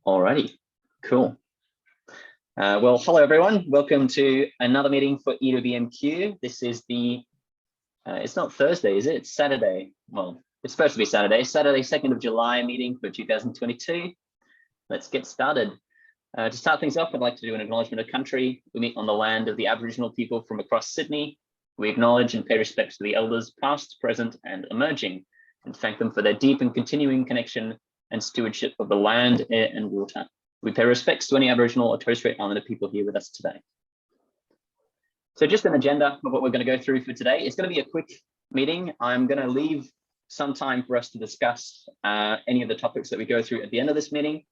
Alrighty, cool. Well, hello everyone. Welcome to another meeting for EWBMQ. This is the, it's not Thursday, is it? It's Saturday. Well, it's supposed to be Saturday, 2nd of July meeting for 2022. Let's get started. To start things off, I'd like to do an acknowledgement of country. We meet on the land of the Aboriginal people from across Sydney. We acknowledge and pay respects to the elders past, present, and emerging, and thank them for their deep and continuing connection and stewardship of the land, air, and water. We pay respects to any Aboriginal or Torres Strait Islander people here with us today. So just an agenda of what we're going to go through for today. It's going to be a quick meeting. I'm going to leave some time for us to discuss any of the topics that we go through at the end of this meeting.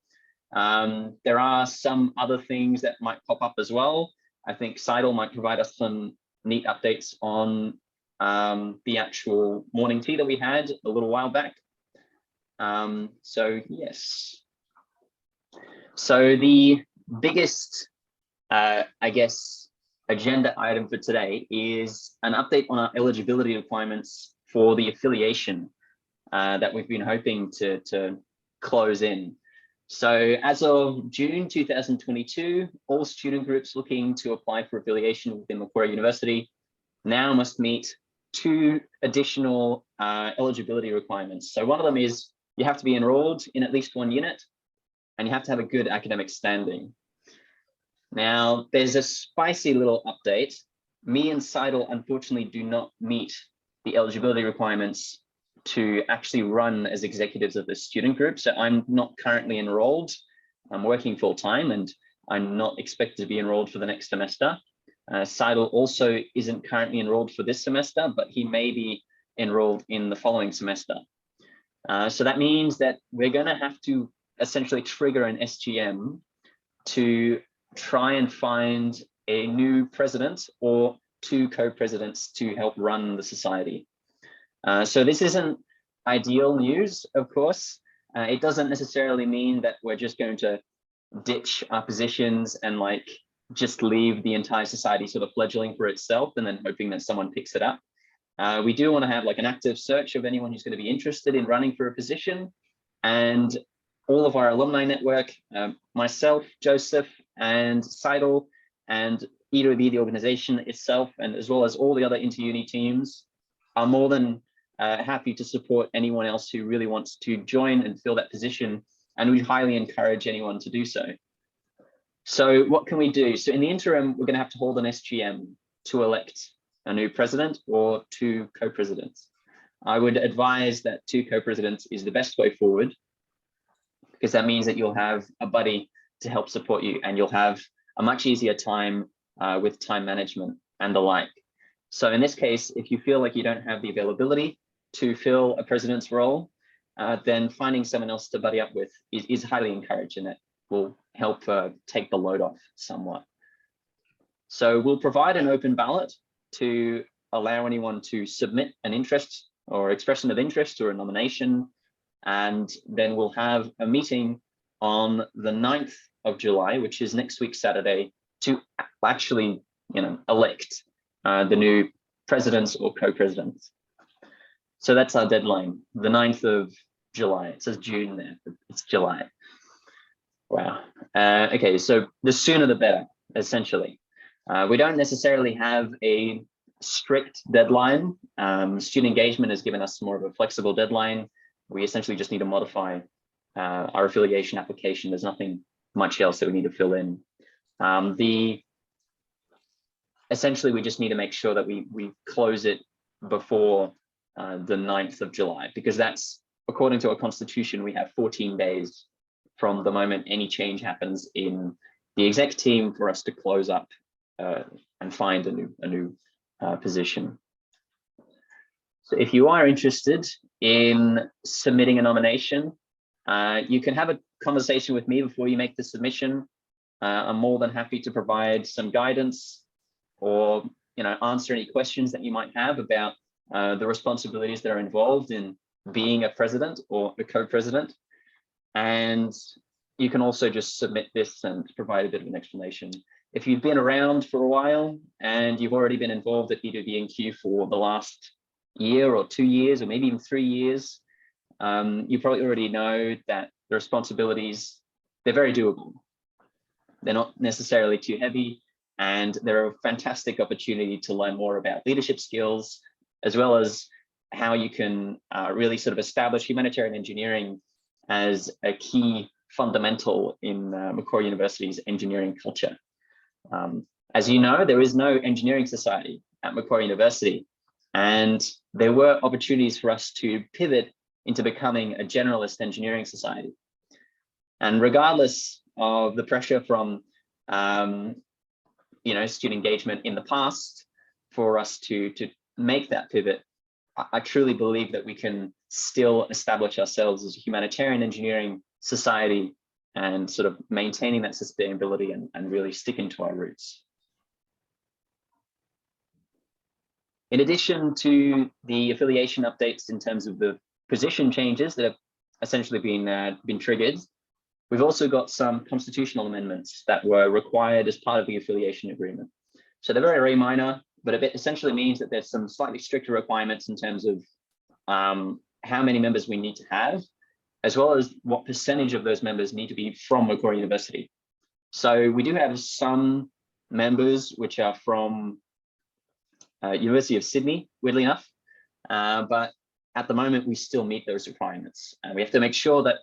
There are some other things that might pop up as well. I think Seidel might provide us some neat updates on the actual morning tea that we had a little while back. So yes. So the biggest, I guess, agenda item for today is an update on our eligibility requirements for the affiliation that we've been hoping to close in. So as of June 2022, all student groups looking to apply for affiliation within Macquarie University now must meet 2 additional eligibility requirements. So one of them is you have to be enrolled in at least 1 unit, and you have to have a good academic standing. Now, there's a spicy little update. Me and Seidel unfortunately do not meet the eligibility requirements to actually run as executives of the student group. So I'm not currently enrolled. I'm working full time and I'm not expected to be enrolled for the next semester. Seidel also isn't currently enrolled for this semester, but he may be enrolled in the following semester. So that means that we're going to have to essentially trigger an SGM to try and find a new president or 2 co-presidents to help run the society. So this isn't ideal news, of course. It doesn't necessarily mean that we're just going to ditch our positions and like just leave the entire society sort of fledgling for itself and then hoping that someone picks it up. We do want to have like an active search of anyone who's going to be interested in running for a position, and all of our alumni network, myself, Joseph, and Seidel, and EWB, the organization itself, and as well as all the other inter-uni teams, are more than happy to support anyone else who really wants to join and fill that position, and we highly encourage anyone to do so. So what can we do? So in the interim, we're going to have to hold an SGM to elect a new president or 2 co-presidents. I would advise that 2 co-presidents is the best way forward, because that means that you'll have a buddy to help support you and you'll have a much easier time with time management and the like. So in this case, if you feel like you don't have the availability to fill a president's role, then finding someone else to buddy up with is highly encouraged, and it will help take the load off somewhat. So we'll provide an open ballot to allow anyone to submit an interest or expression of interest or a nomination. And then we'll have a meeting on the 9th of July, which is next week, Saturday, to actually, elect the new presidents or co-presidents. So that's our deadline, the 9th of July. It says June there, but it's July. Wow. Okay, so the sooner the better, essentially. We don't necessarily have a strict deadline. Student engagement has given us more of a flexible deadline. We essentially just need to modify our affiliation application. There's nothing much else that we need to fill in. Essentially, we just need to make sure that we close it before the 9th of July, because that's, according to our constitution, we have 14 days from the moment any change happens in the exec team for us to close up and find a new position. So if you are interested in submitting a nomination, you can have a conversation with me before you make the submission. I'm more than happy to provide some guidance or answer any questions that you might have about the responsibilities that are involved in being a president or a co-president. And you can also just submit this and provide a bit of an explanation. If you've been around for a while and you've already been involved at EWBMQ for the last year or 2 years, or maybe even 3 years, you probably already know that the responsibilities they're very doable. They're not necessarily too heavy, and they're a fantastic opportunity to learn more about leadership skills, as well as how you can really sort of establish humanitarian engineering as a key fundamental in Macquarie University's engineering culture. As you know, there is no engineering society at Macquarie University, and there were opportunities for us to pivot into becoming a generalist engineering society. And regardless of the pressure from student engagement in the past for us to make that pivot, I truly believe that we can still establish ourselves as a humanitarian engineering society and sort of maintaining that sustainability and really sticking to our roots. In addition to the affiliation updates in terms of the position changes that have essentially been triggered, we've also got some constitutional amendments that were required as part of the affiliation agreement. So they're very, very minor, but it essentially means that there's some slightly stricter requirements in terms of how many members we need to have, as well as what percentage of those members need to be from Macquarie University. So we do have some members which are from University of Sydney, weirdly enough, but at the moment we still meet those requirements. And we have to make sure that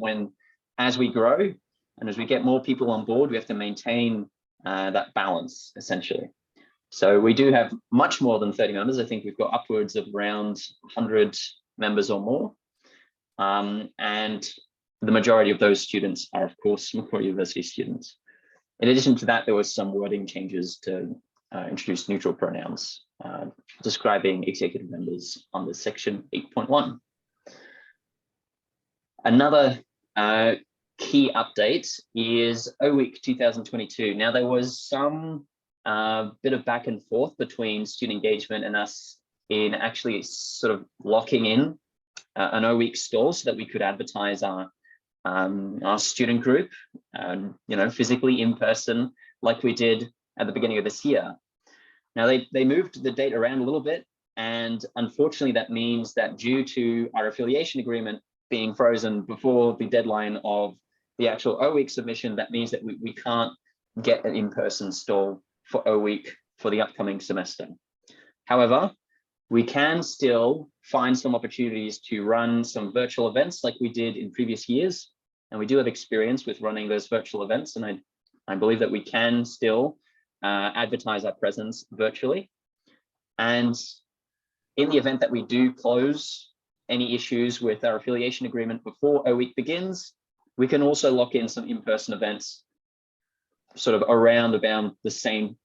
as we grow and as we get more people on board, we have to maintain that balance essentially. So we do have much more than 30 members. I think we've got upwards of around 100 members or more. And the majority of those students are, of course, Macquarie University students. In addition to that, there was some wording changes to introduce neutral pronouns, describing executive members under section 8.1. Another key update is OWeek 2022. Now, there was some bit of back and forth between student engagement and us in actually sort of locking in an OWeek stall so that we could advertise our student group, physically in person, like we did at the beginning of this year. Now, they moved the date around a little bit, and unfortunately, that means that due to our affiliation agreement being frozen before the deadline of the actual OWeek submission, that means that we can't get an in-person stall for OWeek for the upcoming semester. However, we can still find some opportunities to run some virtual events like we did in previous years. And we do have experience with running those virtual events. And I believe that we can still advertise our presence virtually. And in the event that we do close any issues with our affiliation agreement before OWeek begins, we can also lock in some in-person events sort of around about the same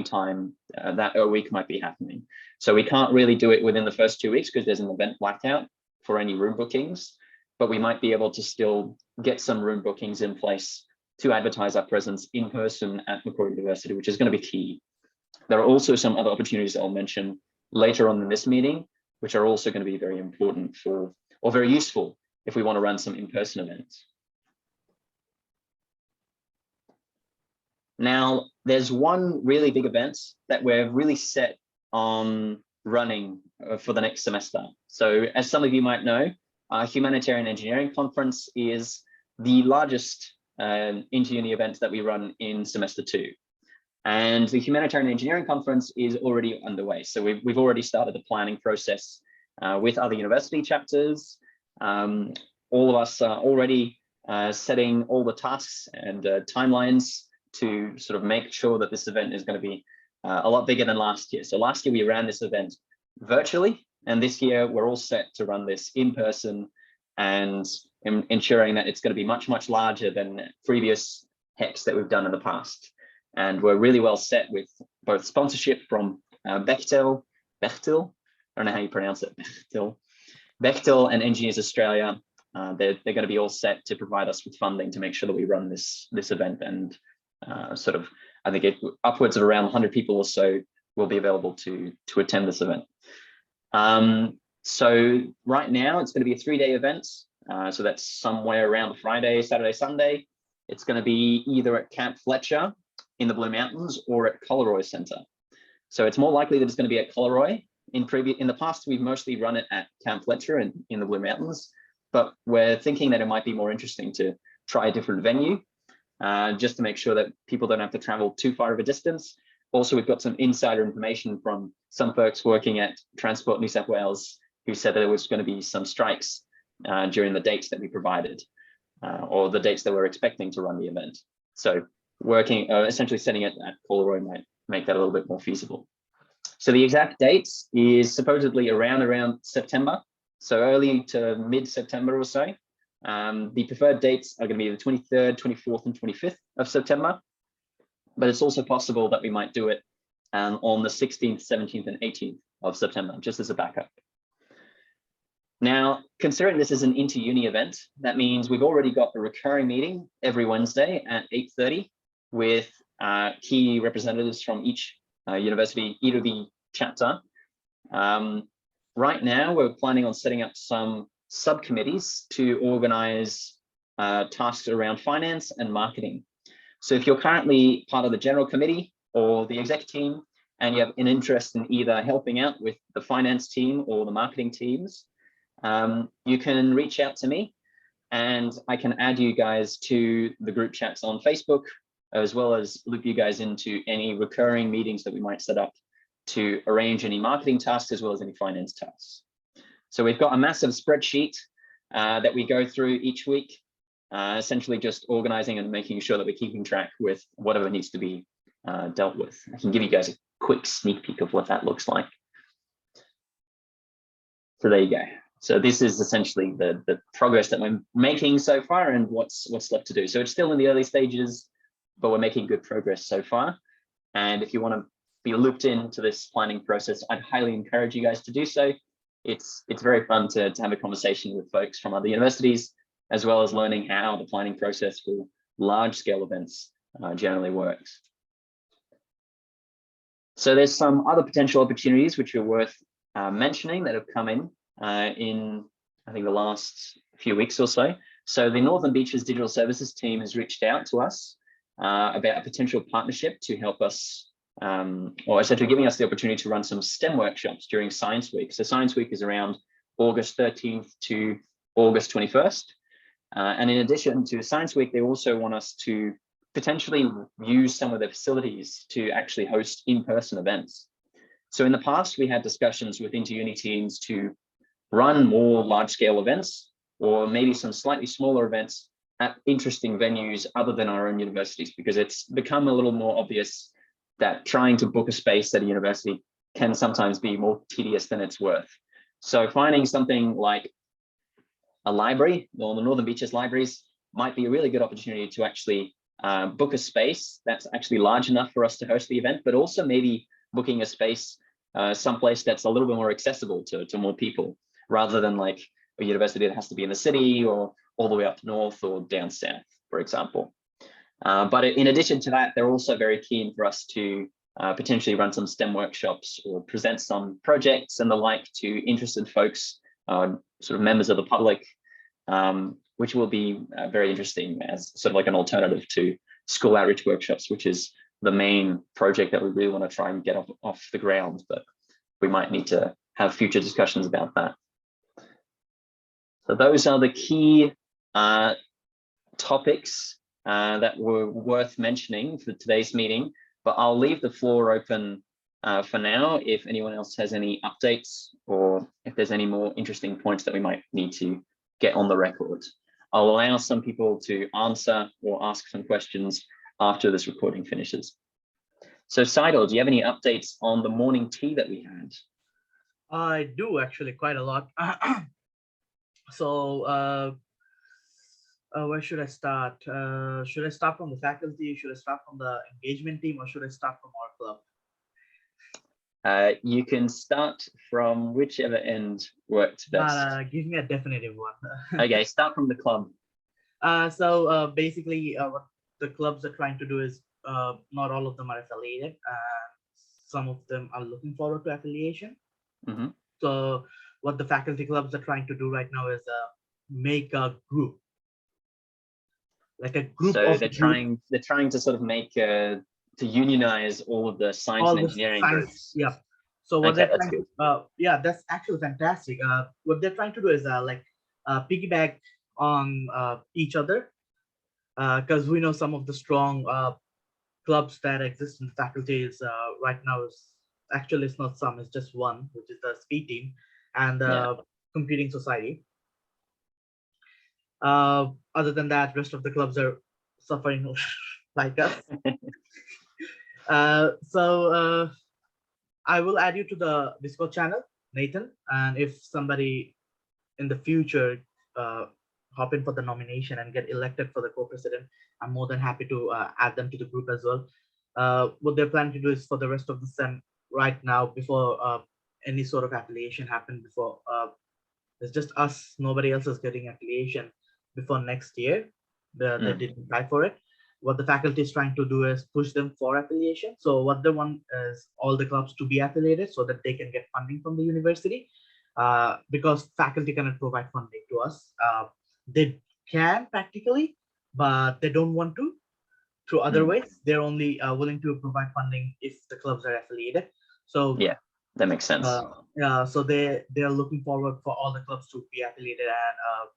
time that OWeek might be happening. So we can't really do it within the first 2 weeks because there's an event blackout for any room bookings, but we might be able to still get some room bookings in place to advertise our presence in person at Macquarie University, which is going to be key. There are also some other opportunities that I'll mention later on in this meeting, which are also going to be very important or very useful if we want to run some in-person events. Now, there's one really big event that we're really set on running for the next semester. So as some of you might know, our Humanitarian Engineering Conference is the largest inter-uni event that we run in semester 2. And the Humanitarian Engineering Conference is already underway. So we've already started the planning process with other university chapters. All of us are already setting all the tasks and timelines to sort of make sure that this event is going to be a lot bigger than last year. So last year we ran this event virtually, and this year we're all set to run this in person and ensuring that it's going to be much, much larger than previous HECs that we've done in the past. And we're really well set with both sponsorship from Bechtel, I don't know how you pronounce it, Bechtel and Engineers Australia. They're going to be all set to provide us with funding to make sure that we run this event, and sort of, I think upwards of around 100 people or so will be available to attend this event. So right now it's going to be a 3-day event. So that's somewhere around Friday, Saturday, Sunday. It's going to be either at Camp Fletcher in the Blue Mountains or at Collaroy Centre. So it's more likely that it's going to be at Collaroy. In the past, we've mostly run it at Camp Fletcher in the Blue Mountains, but we're thinking that it might be more interesting to try a different venue. just to make sure that people don't have to travel too far of a distance. Also, we've got some insider information from some folks working at Transport New South Wales who said that there was going to be some strikes during the dates that we provided, or the dates that we're expecting to run the event. So working, essentially setting it at Polaroid might make that a little bit more feasible. So the exact dates is supposedly around September, so early to mid-September or so. The preferred dates are going to be the 23rd, 24th, and 25th of September, but it's also possible that we might do it on the 16th, 17th, and 18th of September, just as a backup. Now, considering this is an inter-uni event, that means we've already got a recurring meeting every Wednesday at 8:30 with key representatives from each university EWB chapter. Right now, we're planning on setting up some subcommittees to organize tasks around finance and marketing. So if you're currently part of the general committee or the exec team, and you have an interest in either helping out with the finance team or the marketing teams, you can reach out to me and I can add you guys to the group chats on Facebook, as well as loop you guys into any recurring meetings that we might set up to arrange any marketing tasks as well as any finance tasks. So we've got a massive spreadsheet that we go through each week, essentially just organizing and making sure that we're keeping track with whatever needs to be dealt with. I can give you guys a quick sneak peek of what that looks like. So there you go. So this is essentially the progress that we're making so far and what's left to do. So it's still in the early stages, but we're making good progress so far. And if you want to be looped into this planning process, I'd highly encourage you guys to do so. It's very fun to have a conversation with folks from other universities, as well as learning how the planning process for large scale events generally works. So there's some other potential opportunities which are worth mentioning that have come in I think the last few weeks or so. So the Northern Beaches Digital Services team has reached out to us about a potential partnership to help us, or essentially giving us the opportunity to run some STEM workshops during Science Week. So Science Week is around August 13th to August 21st. And in addition to Science Week, they also want us to potentially use some of the facilities to actually host in-person events. So in the past, we had discussions with inter-uni teams to run more large-scale events, or maybe some slightly smaller events at interesting venues other than our own universities, because it's become a little more obvious that trying to book a space at a university can sometimes be more tedious than it's worth. So finding something like a library, or the Northern Beaches libraries, might be a really good opportunity to actually book a space that's actually large enough for us to host the event, but also maybe booking a space someplace that's a little bit more accessible to more people, rather than like a university that has to be in the city or all the way up north or down south, for example. But in addition to that, they're also very keen for us to potentially run some STEM workshops or present some projects and the like to interested folks, sort of members of the public, which will be very interesting as sort of like an alternative to school outreach workshops, which is the main project that we really want to try and get off the ground, but we might need to have future discussions about that. So those are the key topics that were worth mentioning for today's meeting, but I'll leave the floor open for now if anyone else has any updates or if there's any more interesting points that we might need to get on the record. I'll allow some people to answer or ask some questions after this recording finishes. So Seidel, do you have any updates on the morning tea that we had? I do actually quite a lot. So where should I start? Should I start from the faculty? Should I start from the engagement team, or should I start from our club? You can start from whichever end works best. Give me a definitive one. Okay, start from the club. So basically, what the clubs are trying to do is not all of them are affiliated. Some of them are looking forward to affiliation. Mm-hmm. So what the faculty clubs are trying to do right now is make a group, like a group. So they're trying to sort of make to unionize all of the science and engineering groups. Yeah. So what they're trying to, yeah, that's actually fantastic. What they're trying to do is like piggyback on each other. because we know some of the strong clubs that exist in the faculties right now is actually it's not some, it's just one, which is the speed team and the computing society. Other than that, rest of the clubs are suffering like us. So I will add you to the Discord channel, Nathan, and if somebody in the future hop in for the nomination and get elected for the co-president, I'm more than happy to add them to the group as well. What they're planning to do is for the rest of the sem right now, before any sort of affiliation happen, before it's just us, nobody else is getting affiliation before next year. They didn't apply for it. What the faculty is trying to do is push them for affiliation. So what they want is all the clubs to be affiliated so that they can get funding from the university. Because faculty cannot provide funding to us. They can practically, but they don't want to through other ways. They're only willing to provide funding if the clubs are affiliated. So yeah, that makes sense. So they're looking forward for all the clubs to be affiliated, and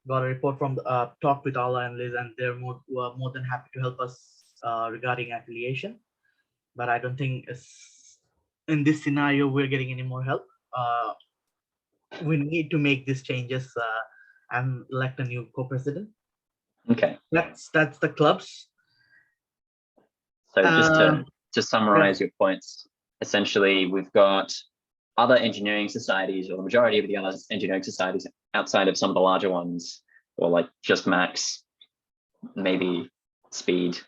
got a report from the talk with Ala and Liz, and they're more than happy to help us regarding affiliation. But I don't think it's, in this scenario we're getting any more help. We need to make these changes and elect a new co-president. Okay. That's the clubs. So just to summarize your points, essentially we've got other engineering societies, or the majority of the other engineering societies outside of some of the larger ones, or like just Max, maybe Speed.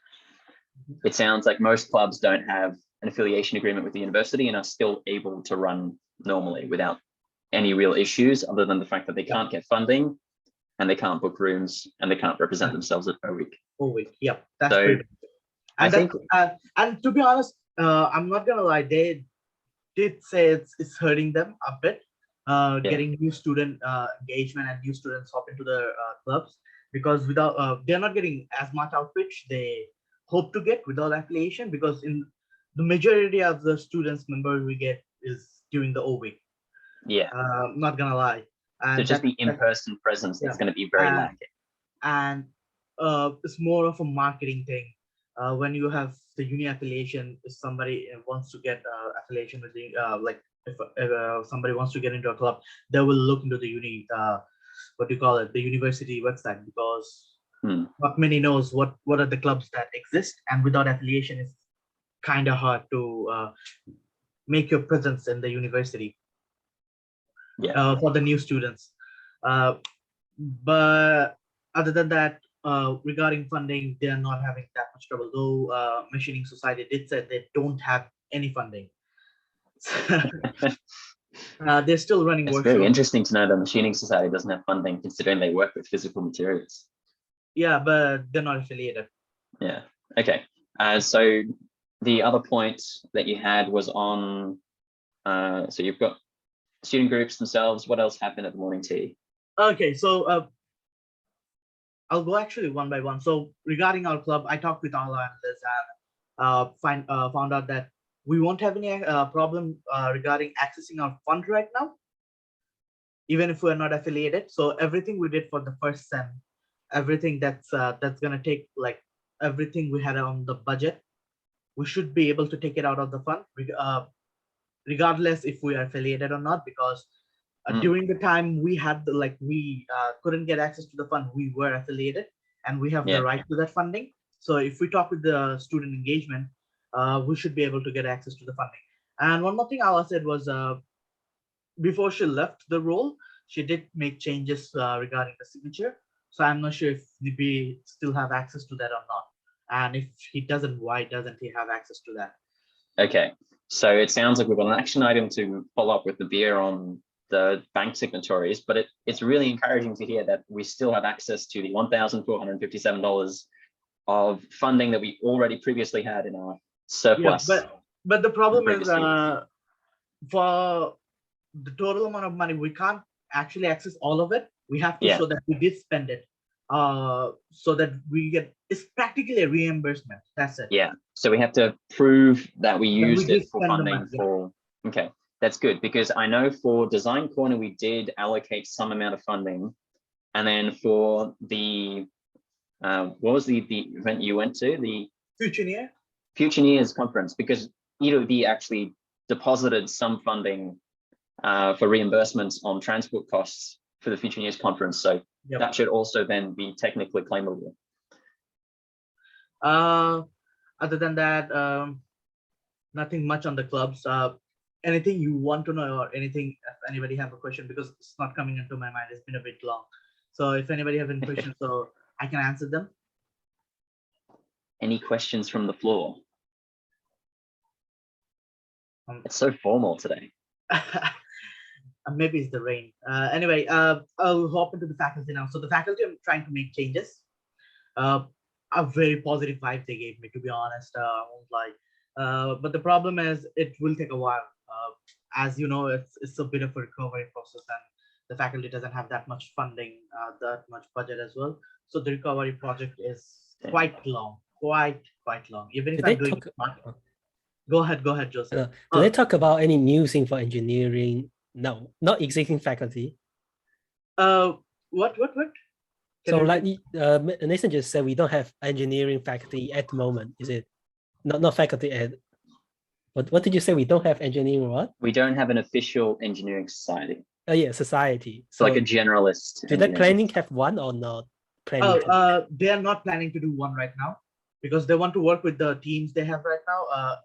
It sounds like most clubs don't have an affiliation agreement with the university and are still able to run normally without any real issues, other than the fact that they can't get funding and they can't book rooms and they can't represent themselves per week. Yeah, that's so pretty. I think, and to be honest, I'm not gonna lie, they did say it's hurting them a bit, getting new student engagement and new students hop into the clubs, because without they're not getting as much outreach they hope to get without affiliation, because in the majority of the students members we get is during the O week. Not gonna lie. And so just the in-person presence that's going to be very lacking. And it's more of a marketing thing. When you have the uni affiliation, if somebody wants to get affiliation with the like if somebody wants to get into a club, they will look into the uni what do you call it, the university website, because not many knows what are the clubs that exist, and without affiliation it's kind of hard to make your presence in the university for the new students. But other than that, regarding funding, they're not having that much trouble, though Machining Society did say they don't have any funding. They're still running it's workshops. Very interesting to know that Machining Society doesn't have funding, considering they work with physical materials. Yeah, but they're not affiliated. Yeah, okay. So the other point that you had was on, so you've got student groups themselves. What else happened at the morning tea? Okay, so I'll go actually one by one. So regarding our club, I talked with Ala and Liz and found out that we won't have any problem regarding accessing our fund right now, even if we're not affiliated. So everything we did for the first sem, everything that's gonna take, like everything we had on the budget, we should be able to take it out of the fund, regardless if we are affiliated or not, because during the time we had we couldn't get access to the fund, we were affiliated and we have the right to that funding. So if we talk with the student engagement, we should be able to get access to the funding. And one more thing Ala said was, before she left the role, she did make changes regarding the signature. So I'm not sure if Nibi still have access to that or not. And if he doesn't, why doesn't he have access to that? Okay, so it sounds like we've got an action item to follow up with the beer on the bank signatories, but it's really encouraging to hear that we still have access to the $1,457 of funding that we already previously had in our surplus. Yeah, but the problem is for the total amount of money, we can't actually access all of it. We have to show that we did spend it, so that we get, it's practically a reimbursement. That's it. Yeah, so we have to prove that we used it for spend the funding money, for, okay, that's good, because I know for Design Corner, we did allocate some amount of funding. And then for the What was the event you went to? The Future Conference, because EWB actually deposited some funding for reimbursements on transport costs for the Future Years Conference. So that should also then be technically claimable. Other than that, nothing much on the clubs. Anything you want to know, or anything, if anybody have a question, because it's not coming into my mind, it's been a bit long. So if anybody have any questions, so I can answer them. Any questions from the floor? It's so formal today. Maybe it's the rain. Anyway, I'll hop into the faculty now. So the faculty, I'm trying to make changes. A very positive vibe they gave me, to be honest. But the problem is it will take a while. As you know, it's a bit of a recovery process, and the faculty doesn't have that much funding, that much budget as well. So the recovery project is quite long, quite long. Even if I'm doing Go ahead, Joseph. Do they talk about any new thing for engineering? No, not existing faculty. What? So like Nathan just said, we don't have engineering faculty at the moment. Is it not faculty at? What did you say? We don't have engineering what? We don't have an official engineering society. Oh yeah, society. So like a generalist. Do they planning have one or not? They are not planning to do one right now because they want to work with the teams they have right now.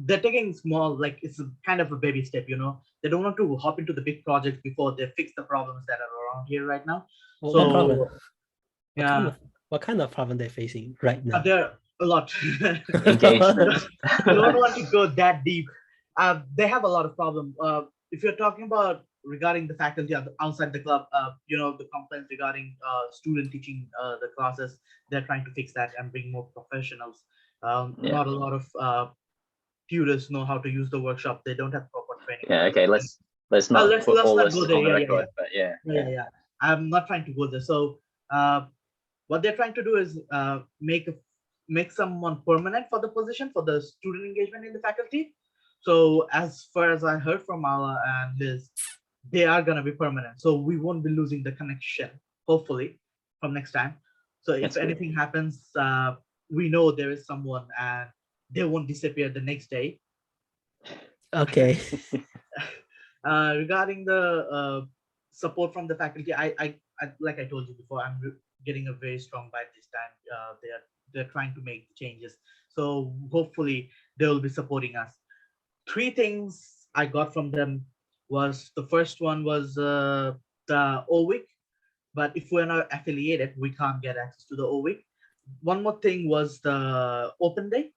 They're taking small, like it's kind of a baby step, you know. They don't want to hop into the big projects before they fix the problems that are around here right now. What problem? Yeah. What kind of problem they're facing right now? There are a lot. Engagement. I don't want to go that deep. They have a lot of problems. If you're talking about regarding the faculty outside the club, you know, the complaints regarding student teaching the classes, they're trying to fix that and bring more professionals. Not a lot of tutors know how to use the workshop. They don't have proper training. Yeah, okay, let's not put all this on the record, but yeah. I'm not trying to go there. So what they're trying to do is make someone permanent for the position, for the student engagement in the faculty. So as far as I heard from Mala and Liz, they are going to be permanent. So we won't be losing the connection, hopefully, from next time. So if anything happens, we know there is someone and they won't disappear the next day. Okay. Regarding the support from the faculty, I like I told you before, I'm getting a very strong vibe this time. They're trying to make changes. So hopefully they will be supporting us. 3 things I got from them was, the first one was the OWIC, but if we're not affiliated, we can't get access to the OWIC. One more thing was the open day.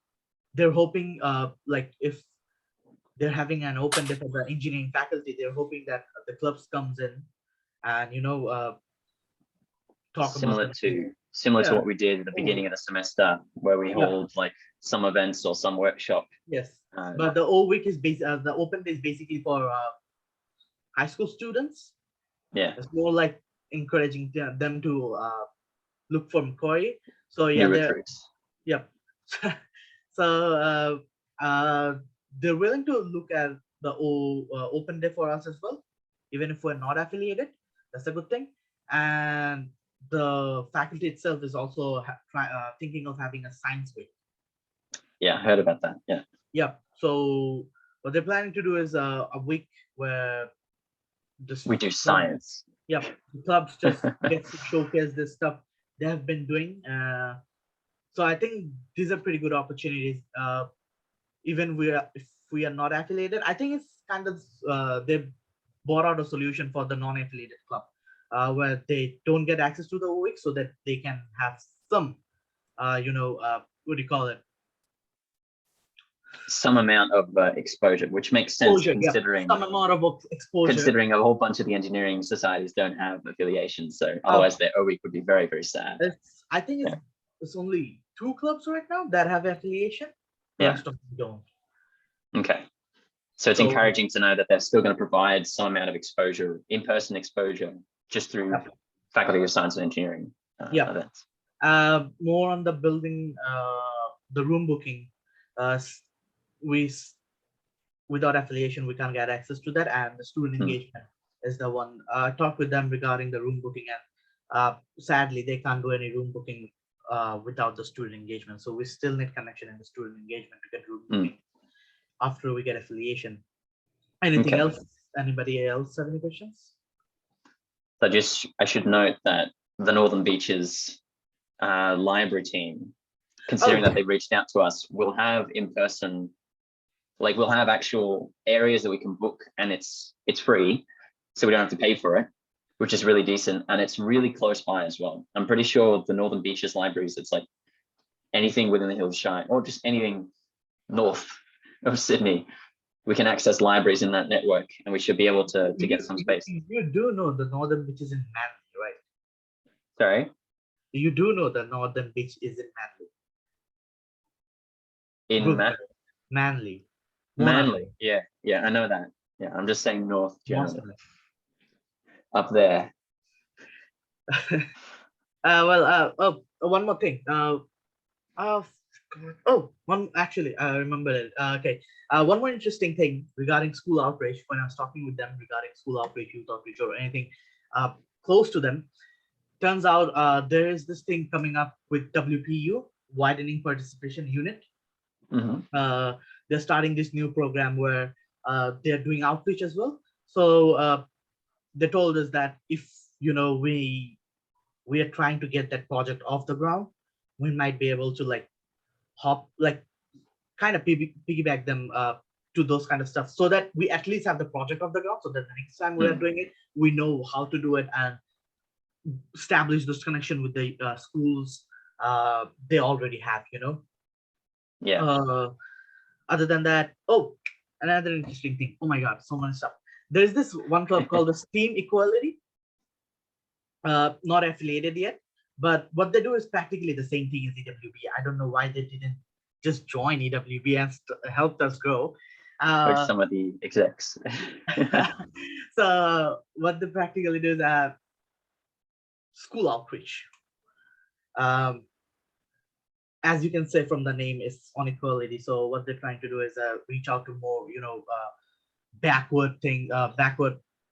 They're hoping, like if they're having an open day for the engineering faculty, they're hoping that the clubs comes in and, you know, talk similar about to what we did at the beginning of the semester, where we hold like some events or some workshop. Yes, but the OWIC is the open day is basically for high school students. Yeah, it's more like encouraging them to look for inquiry. So yeah, so they're willing to look at the open day for us as well, even if we're not affiliated. That's a good thing. And the faculty itself is also thinking of having a science week. Yeah, I heard about that. Yeah. So what they're planning to do is a week where we do science. The clubs just get to showcase this stuff they have been doing. So I think these are pretty good opportunities. Even if we are not affiliated, I think it's kind of they've brought out a solution for the non-affiliated club, where they don't get access to the OWIC, so that they can have some, you know, what do you call it? Some amount of exposure, which makes sense considering some amount of exposure. Considering a whole bunch of the engineering societies don't have affiliations, so otherwise their OWIC would be very, very sad. I think it's only 2 clubs right now that have affiliation. The rest of them don't. Okay, so it's encouraging to know that they're still going to provide some amount of exposure, in-person exposure, just through Faculty of Science and Engineering events. More on the building, the room booking. Without affiliation, we can't get access to that, and the student engagement is the one. I talked with them regarding the room booking, and sadly they can't do any room booking without the student engagement. So we still need connection in the student engagement to get root after we get affiliation. Anything else? Anybody else have any questions? So I should note that the Northern Beaches library team, considering that they reached out to us, will have in-person, like we'll have actual areas that we can book, and it's free, so we don't have to pay for it, which is really decent, and it's really close by as well. I'm pretty sure the Northern Beaches libraries, it's like anything within the Hills Shire or just anything north of Sydney, we can access libraries in that network, and we should be able to get some space. You do know the Northern Beach is in Manly, right? Sorry? You do know the Northern Beach is in Manly. Manly. Manly. Yeah, I know that. Yeah, I'm just saying north generally. Up there. One more thing. Actually, I remember it. Okay. One more interesting thing regarding school outreach, when I was talking with them regarding school outreach, youth outreach, or anything close to them, turns out there is this thing coming up with WPU, Widening Participation Unit. They're starting this new program where they're doing outreach as well. So they told us that if we are trying to get that project off the ground, we might be able to kind of piggyback them to those kind of stuff, so that we at least have the project off the ground, so that the next time we are doing it, we know how to do it and establish this connection with the schools they already have. Other than that, another interesting thing. Oh my God, so much stuff. There's this one club called the STEAM Equality. Not affiliated yet, but what they do is practically the same thing as EWB. I don't know why they didn't just join EWB and helped us grow. Like some of the execs. So what they practically do is school outreach. As you can say from the name, it's on equality. So what they're trying to do is reach out to more, backward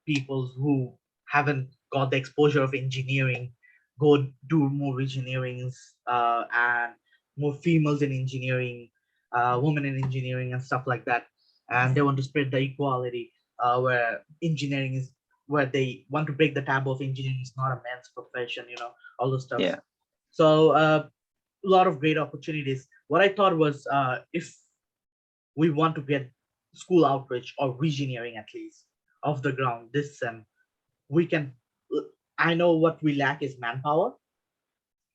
people who haven't got the exposure of engineering, go do more engineerings and more females in engineering, women in engineering and stuff like that. And they want to spread the equality where engineering is, where they want to break the taboo of engineering is not a man's profession, all those stuff. Yeah. So a lot of great opportunities. What I thought was if we want to get school outreach or engineering at least off the ground this sem, we can, I know what we lack is manpower,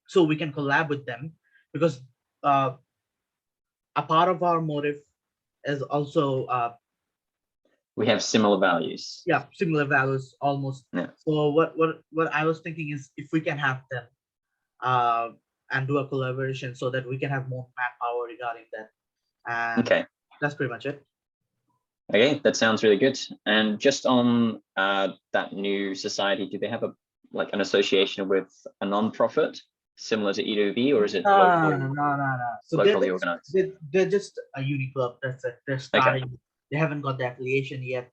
so we can collab with them, because a part of our motive is also we have similar values. Yeah, similar values almost. Yeah. So what I was thinking is if we can have them and do a collaboration so that we can have more manpower regarding that. And okay, that's pretty much it. Okay, that sounds really good. And just on that new society, do they have an association with a non-profit similar to EWB, or is it locally? No. So locally organized? They're just a uni club. That's it. They're starting. Okay. They haven't got the affiliation yet.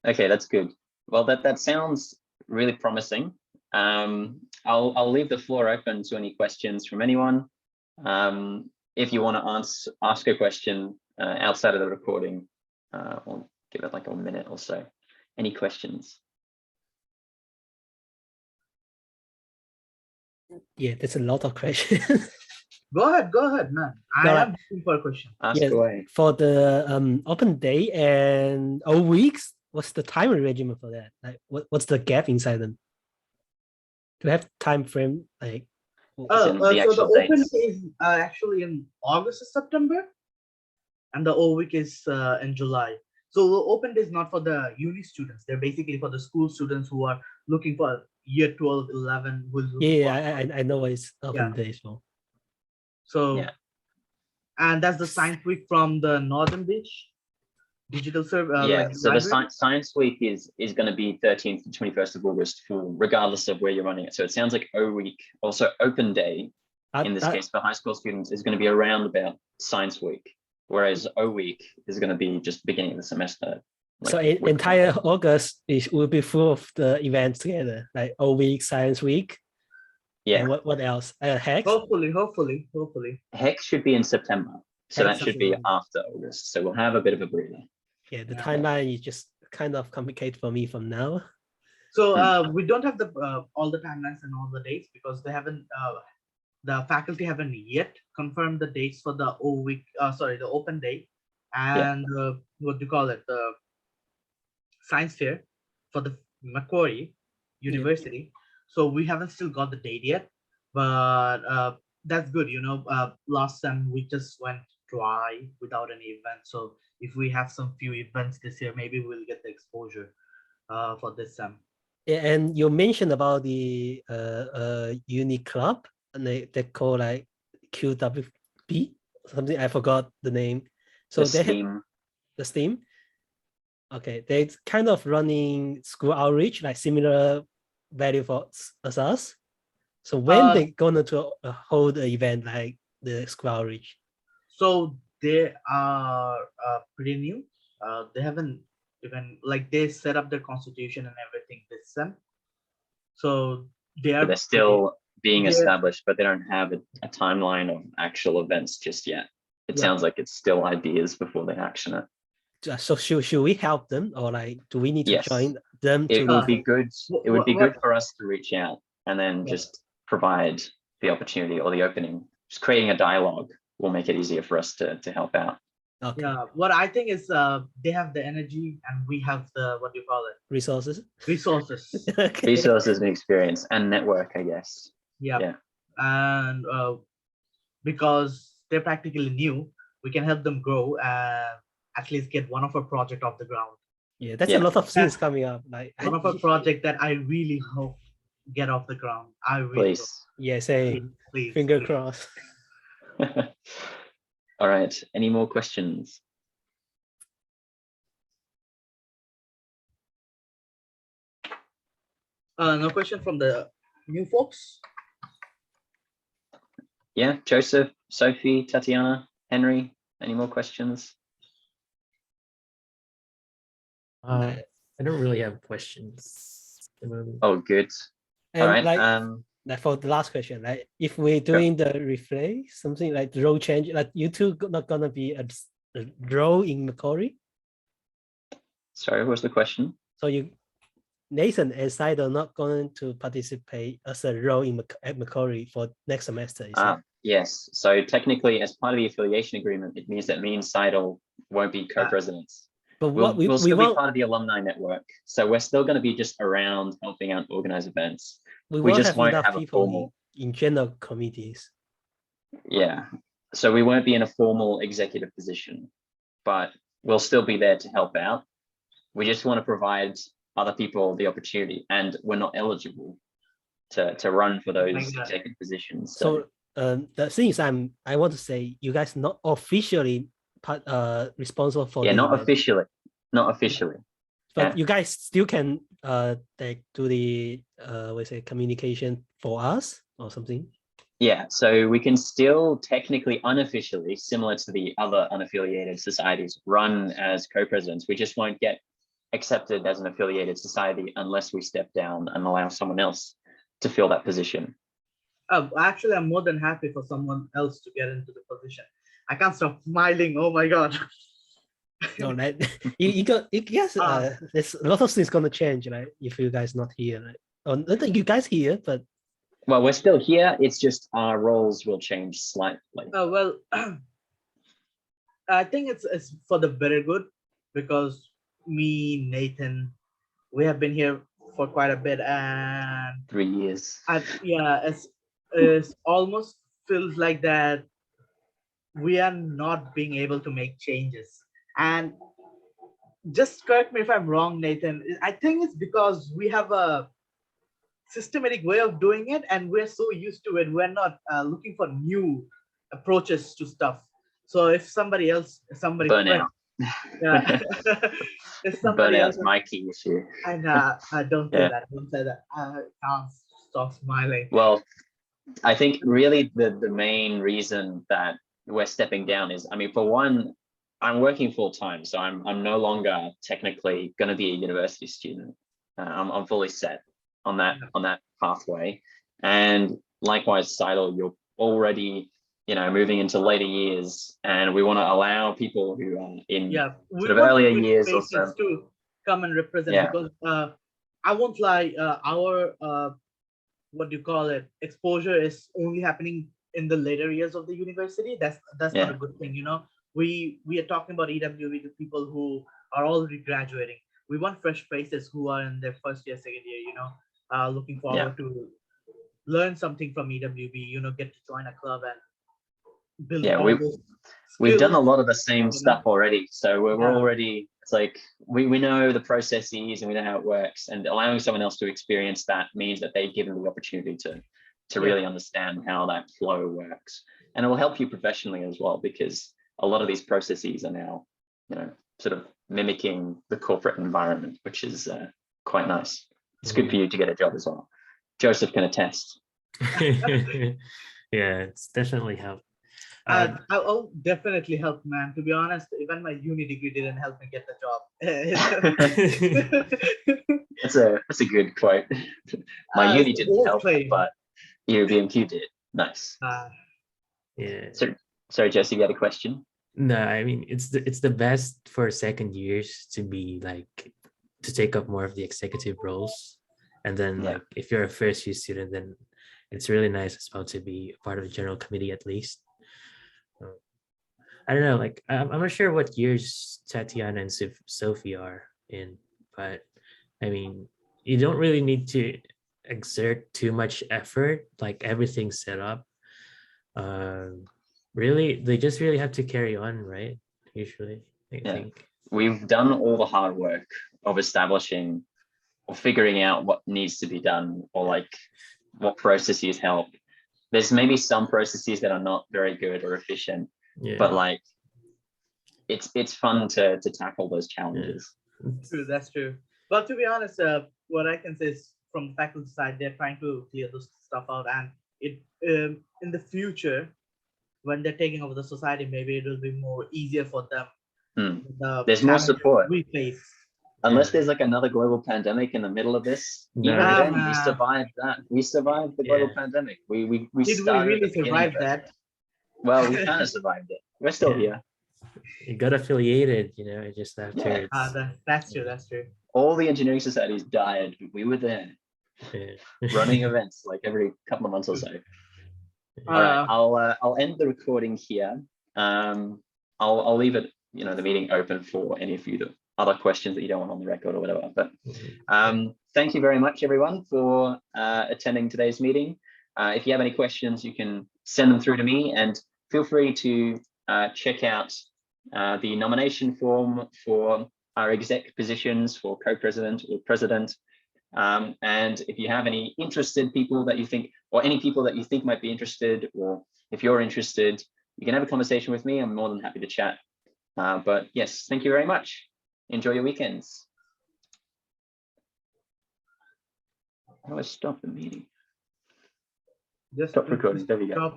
Okay, that's good. Well, that sounds really promising. I'll leave the floor open to any questions from anyone. If you want to ask a question outside of the recording, I'll give it like a minute or so. Any questions? Yeah, there's a lot of questions. Go ahead, man. I am looking for a question. Ask away. For the open day and 0 weeks, what's the time regimen for that? Like, what's the gap inside them? Do you have time frame? Like, so the open is actually in August or September, and the 0 week is in July. So the open day is not for the uni students. They're basically for the school students who are looking for year 12, 11. I know it's open day. So yeah. And that's the science week from the Northern Beach digital service. So the science week is going to be 13th to 21st of August, regardless of where you're running it. So it sounds like O week, also open day in this case for high school students, is going to be around about science week, whereas O week is going to be just beginning of the semester. So entire August will be full of the events together, like O week, science week. Yeah, And what else? Hex. Hopefully. Hex should be in September. So Hex that should be is- after August. So we'll have a bit of a breather. Yeah, the Yeah. timeline is just kind of complicated for me from now. So we don't have the all the timelines and all the dates because they haven't. The faculty haven't yet confirmed the dates for the the open day and what do you call it, the science fair for the Macquarie University. So we haven't still got the date yet, but that's good. Last time we just went dry without any event. So if we have some few events this year, maybe we'll get the exposure for this sem. Yeah, and you mentioned about the uni club, and they call like QWB something. I forgot the name. So The they have Steam. the Steam. Okay, they're kind of running school outreach, like similar value for us. So when they gonna to hold an event like the school outreach? So they are pretty new. They haven't even they set up their constitution and everything this sem. So But they're still being established, but they don't have a timeline of actual events just yet. It sounds like it's still ideas before they action it. So should we help them, or like do we need to Yes. join them? It would be good. It would be what- good for us to reach out and then just provide the opportunity or the opening. Just creating a dialogue will make it easier for us to help out. Okay. Yeah, what I think is they have the energy and we have the what do you call it? Resources. Resources. Okay. Resources and experience and network, I guess. Yeah. And because they're practically new, we can help them grow and at least get one of our project off the ground. Yeah, that's a lot of things coming up. Like One of our project that I really hope get off the ground. I really Please. Yeah, same. please. Finger please. crossed. All right. Any more questions? No question from the new folks. Yeah, Joseph, Sophie, Tatiana, Henry, any more questions? I don't really have questions at the moment. Oh, good. And All right. like for the last question, like if we're doing the replay, something like the role change, like you two not gonna be a role in Macquarie. Sorry, what was the question? So Nathan and Side are not going to participate as a role at Macquarie for next semester. Is it? Yes. So technically, as part of the affiliation agreement, it means that me and Seidel won't be co-presidents. But We'll we still won't, be part of the alumni network. So we're still going to be just around helping out organize events. we we won't just have won't enough have a people formal- in general committees. Yeah. So we won't be in a formal executive position, but we'll still be there to help out. We just want to provide other people the opportunity, and we're not eligible to run for those executive positions. So the thing is, I want to say you guys not officially responsible for yeah, the not event, officially. but yeah. you guys still can do the communication for us or something. Yeah, so we can still technically unofficially, similar to the other unaffiliated societies, run as co-presidents. We just won't get accepted as an affiliated society unless we step down and allow someone else to fill that position. Actually, I'm more than happy for someone else to get into the position. I can't stop smiling. Oh my god. No, like yes, there's a lot of things gonna change, right? If you guys not here, right? Oh, not that you guys here, but Well, we're still here. It's just our roles will change slightly. Well, I think it's for the better good because me, Nathan, we have been here for quite a bit, and 3 years. it's almost feels like that we are not being able to make changes. And just correct me if I'm wrong, Nathan. I think it's because we have a systematic way of doing it, and we're so used to it. We're not looking for new approaches to stuff. So if somebody Burnout. yeah, if somebody Burnout's else, my key issue. and I don't say that. Don't say that. I can't stop smiling. Well, I think really the main reason that we're stepping down is, I mean, for one, I'm working full time, so I'm no longer technically going to be a university student. I'm fully set on that pathway, and likewise, Seidel, you're already, moving into later years, and we want to allow people who are in we sort of want earlier fresh years or faces so. to come and represent, Yeah. because I won't lie, our what do you call it, exposure is only happening in the later years of the university. That's not a good thing. We are talking about EWB to people who are already graduating. We want fresh faces who are in their first year, second year, looking forward to learn something from EWB, get to join a club and build all those we've done a skills, lot of the same stuff already. So we're already, it's like, we know the processes and we know how it works, and allowing someone else to experience that means that they've given the opportunity to really understand how that flow works. And it will help you professionally as well, because a lot of these processes are now, sort of mimicking the corporate environment, which is quite nice. It's good for you to get a job as well. Joseph can attest. Yeah, it's definitely helped. I'll definitely help, man. To be honest, even my uni degree didn't help me get the job. That's a good quote. My uni didn't help, but EWBMQ did. Nice. Yeah. So, sorry, Jesse, you had a question? No, I mean, it's the best for second years to be to take up more of the executive roles, and then if you're a first year student, then it's really nice as well to be part of the general committee at least. I don't know, I'm not sure what years Tatiana and Sophie are in, but I mean, you don't really need to exert too much effort, everything's set up. Really, they just really have to carry on, right? Usually, I think. We've done all the hard work of establishing or figuring out what needs to be done, or what processes help. There's maybe some processes that are not very good or efficient, but it's fun to tackle those challenges. True, that's true. But to be honest, what I can say is, from the faculty side, they're trying to clear this stuff out, and it in the future, when they're taking over the society, maybe it will be more easier for them. There's more support. We face. Unless there's another global pandemic in the middle of this, even then we survived that. We survived the global pandemic. We Did started we really at the beginning survive of it. that? Well, we kind of survived it. We're still here. You got affiliated, just after. That's true. That's true. All the engineering societies died, but we were there, running events every couple of months or so. All right, I'll end the recording here. I'll leave it, the meeting open for any of you other questions that you don't want on the record or whatever. But thank you very much, everyone, for attending today's meeting. If you have any questions, you can send them through to me, and feel free to check out the nomination form for our exec positions for co-president or president. And if you have any interested people that you think, or any people that you think might be interested, or if you're interested, you can have a conversation with me. I'm more than happy to chat. But yes, thank you very much. Enjoy your weekends. How do I stop the meeting? Just stop recording. There we go. Stop